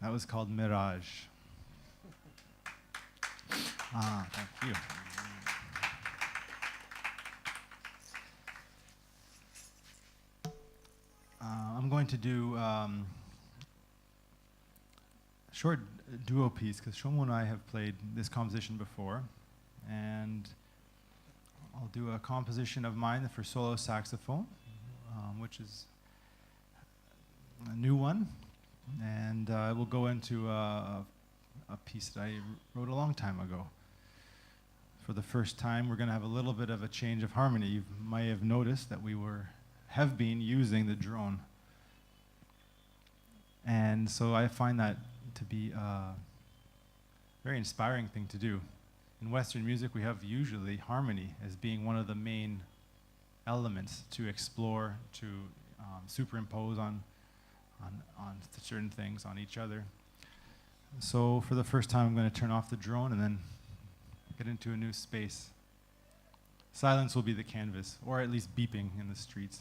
That was called Mirage. Thank you. I'm going to do a short duo piece because Shomo and I have played this composition before, and I'll do a composition of mine for solo saxophone, which is a new one, and we'll go into a piece that I wrote a long time ago. For the first time, we're going to have a little bit of a change of harmony. You might have noticed that we have been using the drone, and so I find that to be a very inspiring thing to do. In Western music, we have usually harmony as being one of the main elements to explore, to superimpose on certain things on each other. So for the first time, I'm going to turn off the drone and then get into a new space. Silence will be the canvas, or at least beeping in the streets.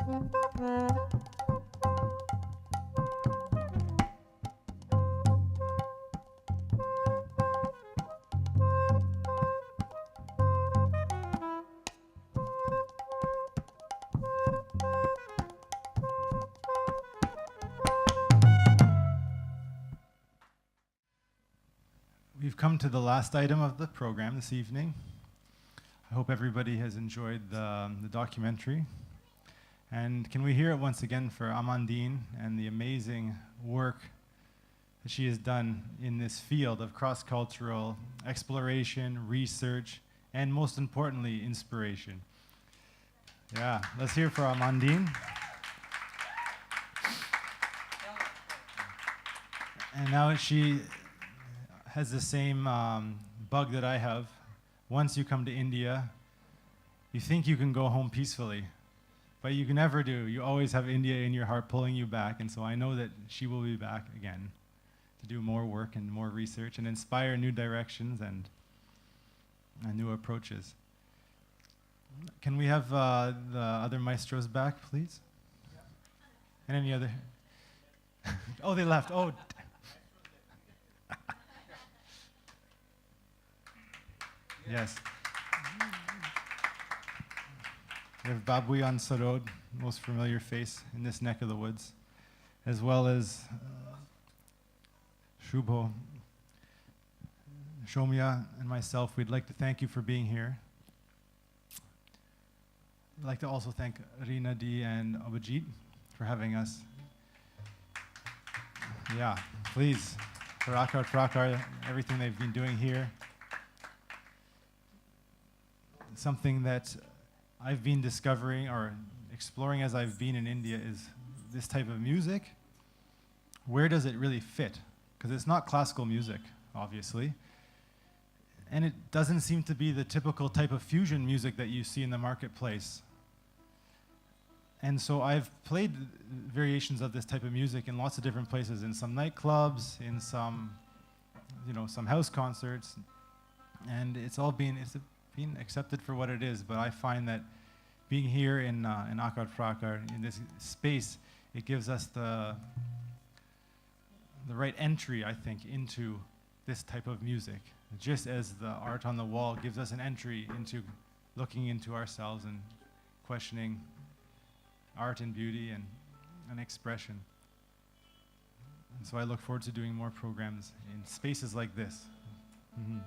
We've come to the last item of the program this evening. I hope everybody has enjoyed the documentary. And can we hear it once again for Amandine and the amazing work that she has done in this field of cross-cultural exploration, research, and most importantly, inspiration. Yeah, let's hear for Amandine. And now she has the same bug that I have. Once you come to India, you think you can go home peacefully, but you can never do. You always have India in your heart pulling you back, and so I know that she will be back again to do more work and more research and inspire new directions and new approaches. Can we have the other maestros back, please? And any other? Oh, they left. Oh. Yes. We have Babuyan Sarod, most familiar face in this neck of the woods, as well as Shubho, Shomya, and myself. We'd like to thank you for being here. I'd like to also thank Rina D and Abhijit for having us. Yeah, please, for Akar Prakar, everything they've been doing here. Something that I've been discovering or exploring as I've been in India is this type of music. Where does it really fit? Because it's not classical music, obviously. And it doesn't seem to be the typical type of fusion music that you see in the marketplace. And so I've played variations of this type of music in lots of different places, in some nightclubs, in some, some house concerts, and it's been accepted for what it is. But I find that being here in Akar Prakar, in this space, it gives us the right entry, I think, into this type of music. Just as the art on the wall gives us an entry into looking into ourselves and questioning art and beauty and expression. And so I look forward to doing more programs in spaces like this. Mm-hmm.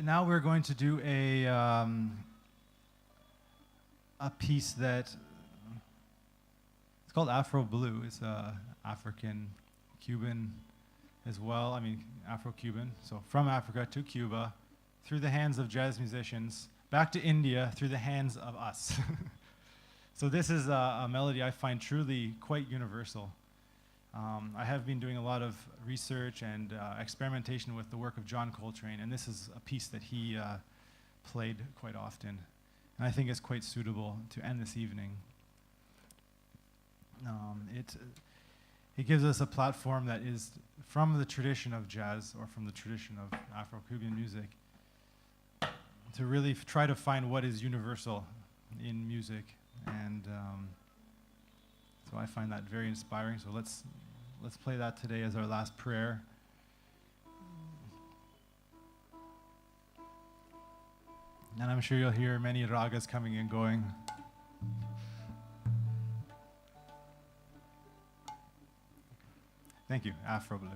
Now we're going to do a piece that it's called Afro Blue. It's African Cuban as well. I mean, Afro-Cuban. So from Africa to Cuba, through the hands of jazz musicians, back to India through the hands of us. So this is a melody I find truly quite universal. I have been doing a lot of research and experimentation with the work of John Coltrane, and this is a piece that he played quite often. And I think it's quite suitable to end this evening. It gives us a platform that is from the tradition of jazz or from the tradition of Afro-Cuban music to really try to find what is universal in music. And so I find that very inspiring. So let's play that today as our last prayer. And I'm sure you'll hear many ragas coming and going. Thank you, Afro Blue.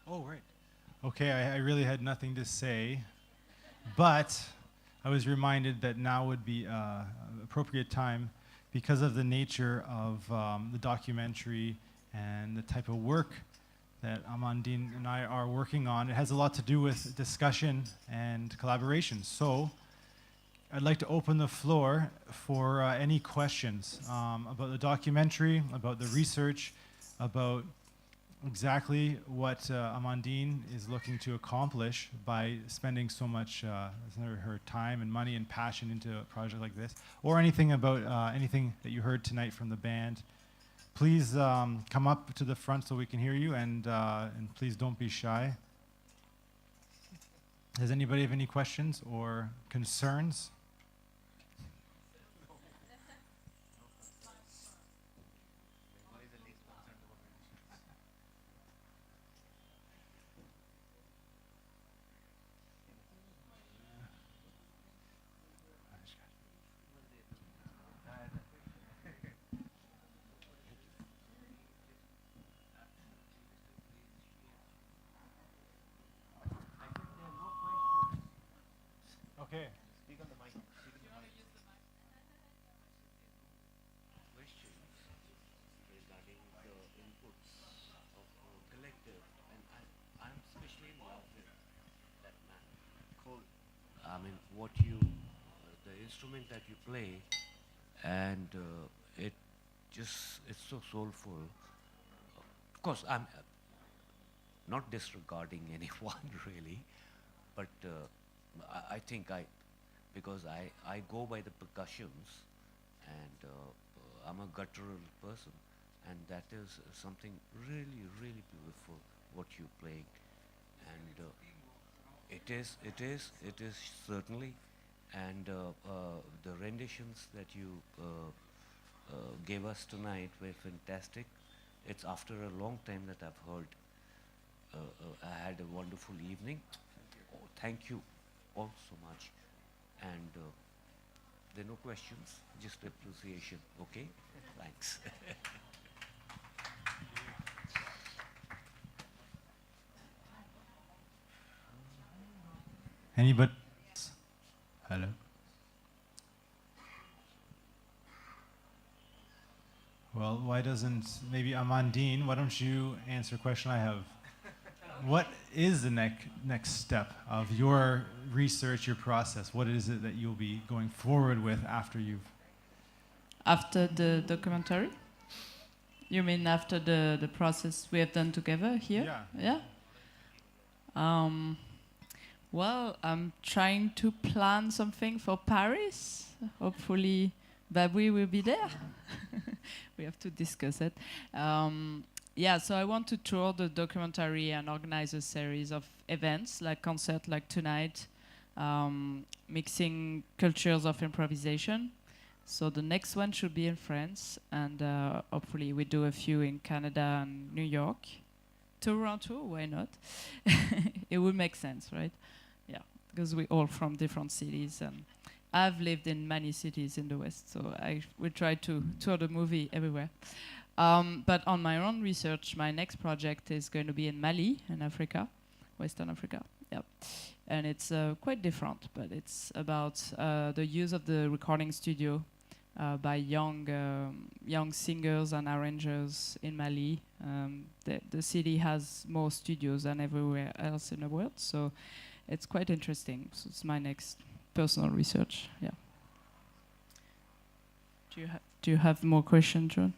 Oh, right. Okay, I really had nothing to say, but I was reminded that now would be appropriate time because of the nature of the documentary and the type of work that Amandine and I are working on. It has a lot to do with discussion and collaboration. So I'd like to open the floor for any questions about the documentary, about the research, about exactly what Amandine is looking to accomplish by spending so much her time and money and passion into a project like this, or anything about anything that you heard tonight from the band. Please come up to the front so we can hear you, and please don't be shy. Does anybody have any questions or concerns? Okay. Speak on the mic. Speak on the mic. Questions regarding the inputs of collective, and I'm especially in love with that man. Cool. I mean, what you, the instrument that you play, and it just, it's so soulful. Of course, I'm not disregarding anyone really, but I think because I go by the percussions, and I'm a guttural person, and that is something really, really beautiful what you're playing, and it is certainly, and the renditions that you gave us tonight were fantastic. It's after a long time that I've heard. I had a wonderful evening. Oh, thank you all so much. And there are no questions, just appreciation. Okay? Thanks. Anybody else? Hello. Well, why doesn't maybe Amandine, why don't you answer a question I have? What is the next step of your research, your process? What is it that you'll be going forward with after you've... After the documentary? You mean after the process we have done together here? Yeah. Yeah? Well, I'm trying to plan something for Paris. Hopefully Babui will be there. We have to discuss it. Yeah, so I want to tour the documentary and organize a series of events, like concert like tonight, mixing cultures of improvisation. So the next one should be in France, and hopefully we do a few in Canada and New York. Toronto, why not? It would make sense, right? Yeah, because we're all from different cities, and I've lived in many cities in the West, so I will try to tour the movie everywhere. But on my own research, my next project is going to be in Mali, in Africa, Western Africa. Yep. And it's quite different, but it's about the use of the recording studio by young singers and arrangers in Mali. The city has more studios than everywhere else in the world, so it's quite interesting. So it's my next personal research. Yeah. Do you have more questions, John?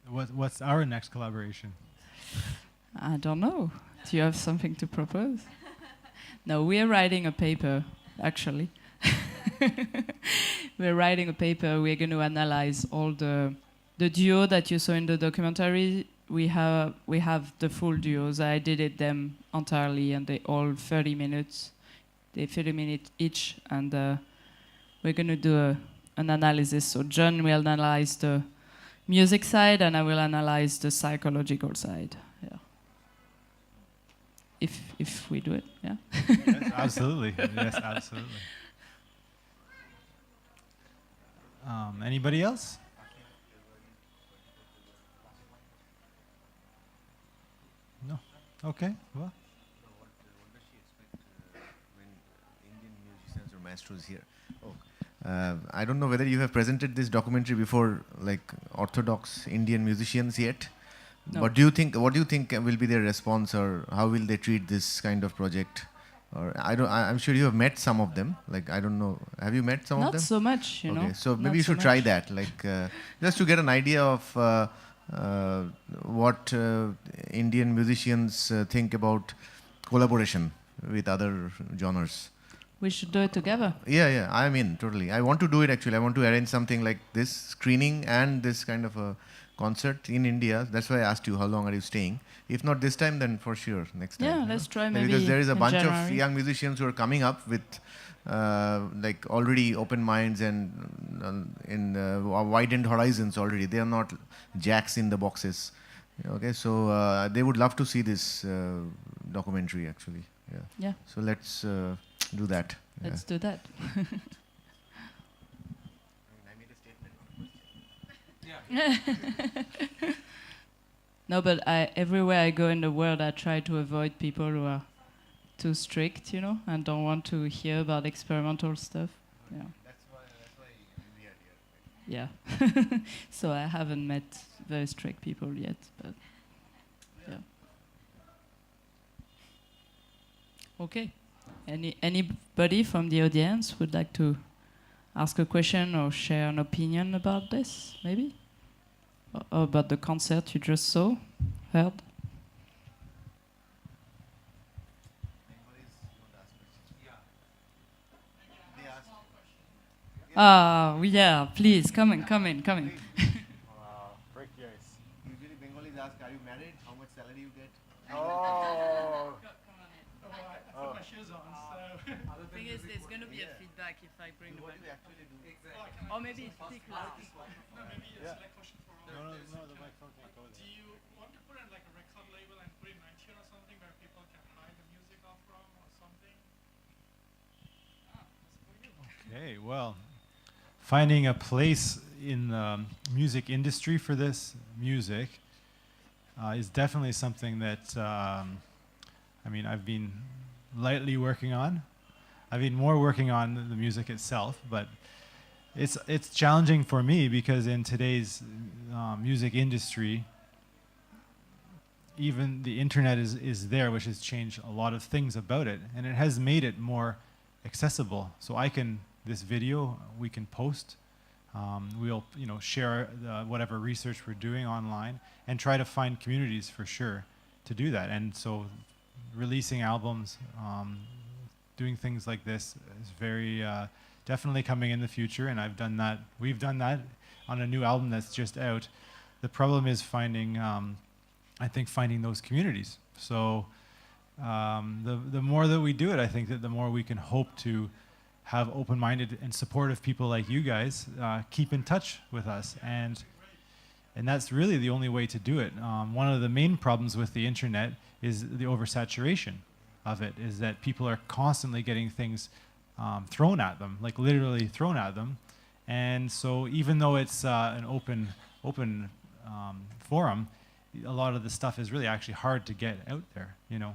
What's our next collaboration? I don't know. Do you have something to propose? No, we are writing a paper, actually. We're writing a paper. We're going to analyze all the duo that you saw in the documentary. We have the full duos. I edited them entirely, and they all 30 minutes. They 30 minutes each, and we're going to do an analysis. So John will analyze the music side, and I will analyze the psychological side. Yeah. If we do it, yeah. Yes, absolutely. Yes, absolutely. Anybody else? Okay. Well, What does she expect when Indian musicians or maestros here? Oh, I don't know whether you have presented this documentary before, like Orthodox Indian musicians yet. No. What do you think? What do you think will be their response, or how will they treat this kind of project? Or I don't. I'm sure you have met some of them. Like I don't know. Have you met some of Not them? so much, you know. Okay, so Not maybe you so should try much. that, like just to get an idea of what Indian musicians think about collaboration with other genres. We should do it together. Yeah, I'm in totally. I want to do it actually. I want to arrange something like this screening and this kind of a concert in India. That's why I asked you how long are you staying. If not this time, then for sure next time. Yeah, you know? let's try maybe Because there is a in bunch of January. young musicians who are coming up with like already open minds and in widened horizons already. They are not jacks in the boxes. Okay, so they would love to see this documentary actually. Yeah. Yeah, So let's do that. let's do that. No, but everywhere I go in the world, I try to avoid people who are too strict, you know, and don't want to hear about experimental stuff. Yeah. That's why we are here. Yeah. So I haven't met very strict people yet, but yeah. Okay. Anybody from the audience would like to ask a question or share an opinion about this, maybe? Or about the concert you just saw, heard? Yeah, please, come in. break the ice. Usually Bengalis ask, are you married? How much salary you get? Oh. I put my shoes on, so... The thing is, there's going to be a feedback if I bring the What mic. do you actually do? Or maybe speak loud. No, maybe a select question for all. No, the microphone can't go Do there. you want to put in like a record label and put in iTunes or something where people can buy the music off from or something? Okay, well, finding a place in the music industry for this music is definitely something that I've been lightly working on. I've been more working on the music itself, but it's challenging for me because in today's music industry, even the internet is there, which has changed a lot of things about it, and it has made it more accessible. So this video we can post. We'll share whatever research we're doing online and try to find communities for sure to do that. And so releasing albums, doing things like this is very definitely coming in the future, and I've done that. We've done that on a new album that's just out. The problem is finding those communities. So the more that we do it, I think that the more we can hope to have open-minded and supportive people like you guys keep in touch with us, and that's really the only way to do it. One of the main problems with the internet is the oversaturation of it, is that people are constantly getting things thrown at them, like literally thrown at them. And so even though it's an open forum, a lot of the stuff is really actually hard to get out there, you know.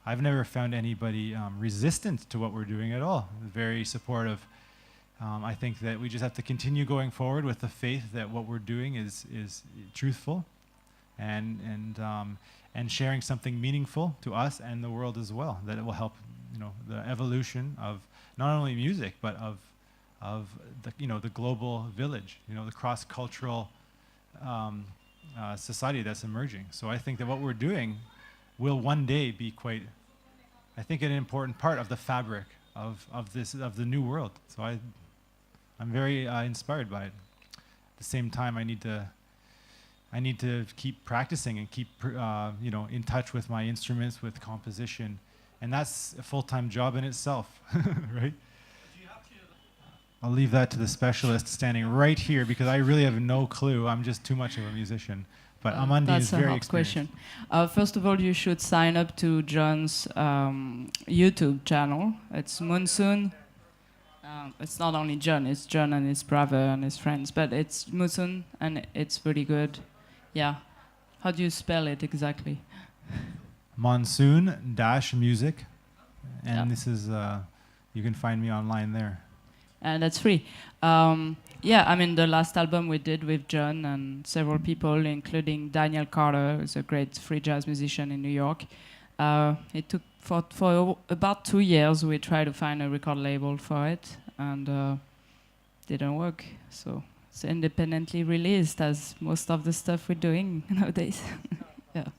I've never found anybody resistant to what we're doing at all. Very supportive. I think that we just have to continue going forward with the faith that what we're doing is truthful, and sharing something meaningful to us and the world as well. That it will help, the evolution of not only music but of the global village, the cross-cultural society that's emerging. So I think that what we're doing will one day be quite, I think, an important part of the fabric of the new world. So I'm very inspired by it. At the same time, I need to keep practicing and keep in touch with my instruments, with composition, and that's a full-time job in itself, right? I'll leave that to the specialist standing right here because I really have no clue. I'm just too much of a musician. But Amandi is very experienced. Question. First of all, you should sign up to John's YouTube channel. It's Monsoon. It's not only John, it's John and his brother and his friends, but it's Monsoon, and it's really good. Yeah. How do you spell it exactly? Monsoon-music, and Yeah. this is you can find me online there. And that's free. Yeah, I mean, the last album we did with John and several people, including Daniel Carter, who's a great free jazz musician in New York. It took for about 2 years. We tried to find a record label for it, and didn't work. So it's independently released, as most of the stuff we're doing nowadays. Yeah,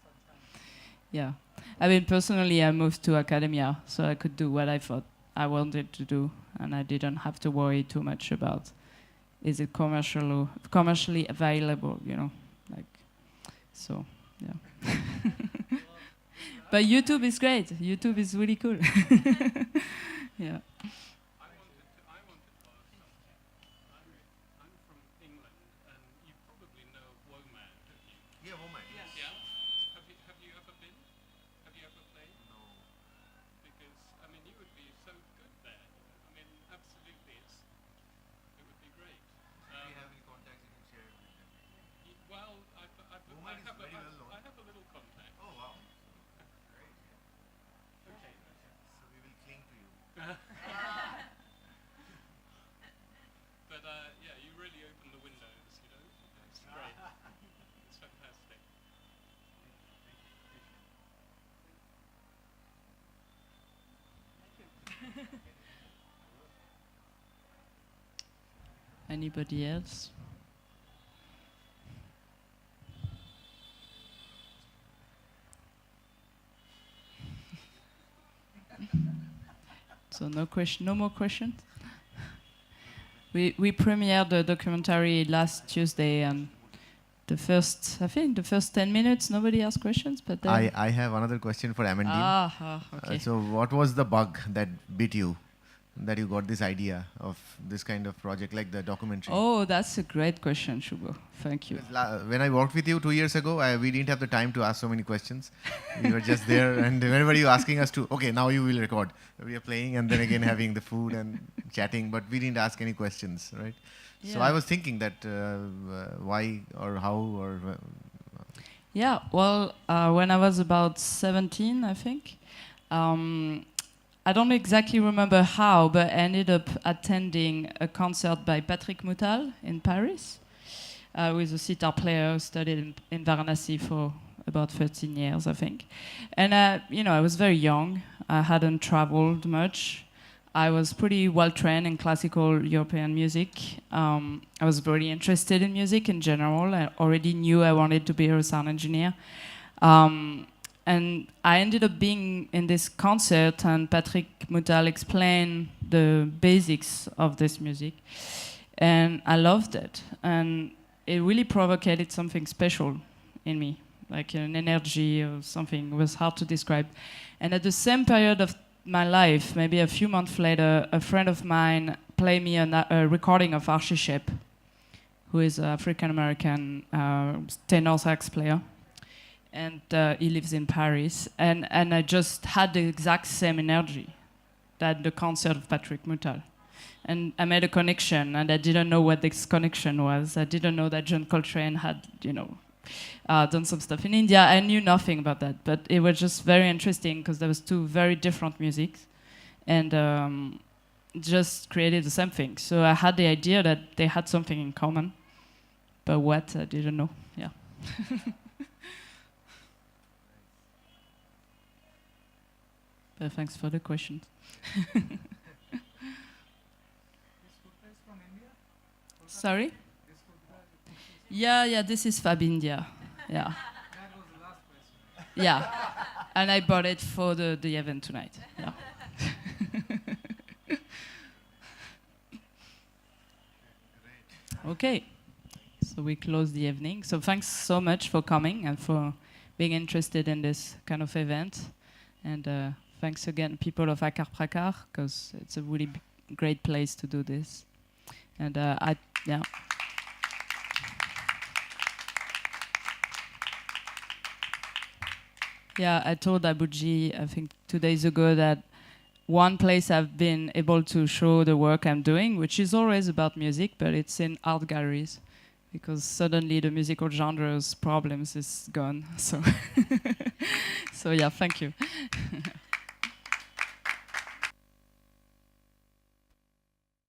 yeah. I mean, personally, I moved to academia, so I could do what I thought I wanted to do, and I didn't have to worry too much about is it commercially available, you know, like, so, yeah. But YouTube is great. YouTube is really cool. Yeah. I wanted to ask something. I'm from England, and you probably know Woman, don't you? Yeah, woman. Yes. Yeah. Have you ever been? Have you ever played? No. Because I mean, you would be so good there. I mean, absolutely, it would be great. If you have any contacts, you can share it with them. Well, Woman is very well known. I have a little contact. Oh wow. Great. Okay. So we will cling to you. But yeah, you really open the windows, you know. It's great. It's fantastic. Anybody else? So no more questions. We premiered the documentary last Tuesday, and the first 10 minutes nobody asked questions, but then I have another question for Amandine. Okay. So what was the bug that bit you, that you got this idea of this kind of project like the documentary? Oh, that's a great question, Shubo. Thank you. When I worked with you 2 years ago, we didn't have the time to ask so many questions. We were just there, and whenever you asking us to, okay, now you will record. We are playing, and then again having the food and chatting, but we didn't ask any questions, right? So Yeah. I was thinking that why or how or Yeah, well, when I was about 17, I think, I don't exactly remember how, but I ended up attending a concert by Patrick Moutal in Paris, who is a sitar player who studied in Varanasi for about 13 years, I think. And, you know, I was very young. I hadn't traveled much. I was pretty well trained in classical European music. I was very interested in music in general. I already knew I wanted to be a sound engineer. And I ended up being in this concert, and Patrick Moutal explained the basics of this music. And I loved it. And it really provoked something special in me, like an energy or something. It was hard to describe. And at the same period of my life, maybe a few months later, a friend of mine played me a recording of Archie Shepp, who is an African-American tenor sax player. And he lives in Paris. And I just had the exact same energy that the concert of Patrick Moutal. And I made a connection, and I didn't know what this connection was. I didn't know that John Coltrane had, you know, done some stuff in India. I knew nothing about that, but it was just very interesting because there was two very different musics, and just created the same thing. So I had the idea that they had something in common, but what, I didn't know. Yeah. But thanks for the question. This food is from India? Sorry? This food Yeah, this is Fab India. Yeah. that was the last question. Yeah. And I bought it for the event tonight. Yeah. Okay. So we close the evening. So thanks so much for coming and for being interested in this kind of event. And thanks again, people of Akar Prakar, because it's a really great place to do this. And yeah. Yeah, I told Abuji, I think 2 days ago, that one place I've been able to show the work I'm doing, which is always about music, but it's in art galleries, because suddenly the musical genre's problems is gone. So So yeah, thank you.